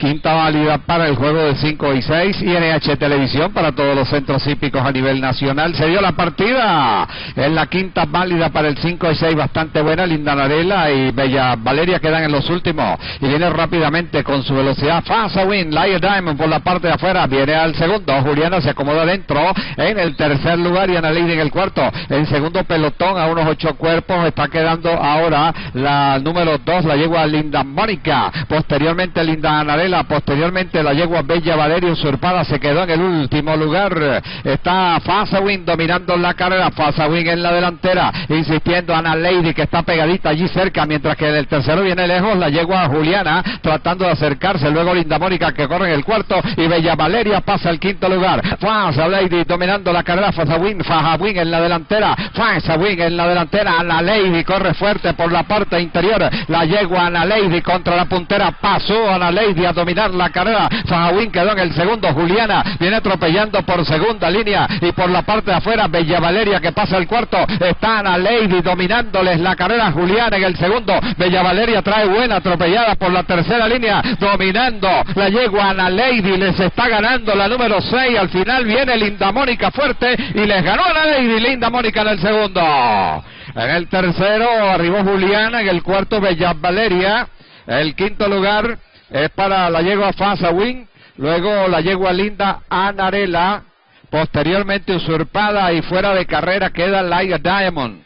Quinta válida para el juego de 5 y 6 y NH Televisión para todos los centros hípicos a nivel nacional. Se dio la partida en la quinta válida para el 5 y 6, bastante buena. Linda Narela y Bella Valeria quedan en los últimos y viene rápidamente con su velocidad Fast Win. Lion Diamond por la parte de afuera viene al segundo. Juliana se acomoda dentro en el tercer lugar y Ana Lady en el cuarto. En segundo pelotón a unos 8 cuerpos está quedando ahora la número 2, la yegua Linda Mónica. Posteriormente Linda Narela. Posteriormente la yegua Bella Valeria usurpada se quedó en el último lugar. Está Fasawin dominando la carrera. Fasawin en la delantera, insistiendo Ana Lady, que está pegadita allí cerca, mientras que en el tercero viene lejos la yegua Juliana tratando de acercarse. Luego Linda Mónica, que corre en el cuarto, y Bella Valeria pasa al quinto lugar. Fasa Lady dominando la carrera. Fasawin en la delantera. Fasawin en la delantera. Ana Lady corre fuerte por la parte interior. La yegua Ana Lady contra la puntera. Pasó Ana Lady a dominar la carrera. Fajawin quedó en el segundo. Juliana viene atropellando por segunda línea y por la parte de afuera Bella Valeria, que pasa el cuarto. Está Ana Lady dominándoles la carrera. Juliana en el segundo. Bella Valeria trae buena atropellada por la tercera línea, dominando la yegua Ana Lady. Les está ganando la número 6. Al final viene Linda Mónica fuerte y les ganó Ana Lady. Linda Mónica en el segundo. En el tercero arribó Juliana. En el cuarto Bella Valeria. El quinto lugar es para la yegua Fasawin, luego la yegua Linda Anarela, posteriormente usurpada y fuera de carrera queda Lion Diamond.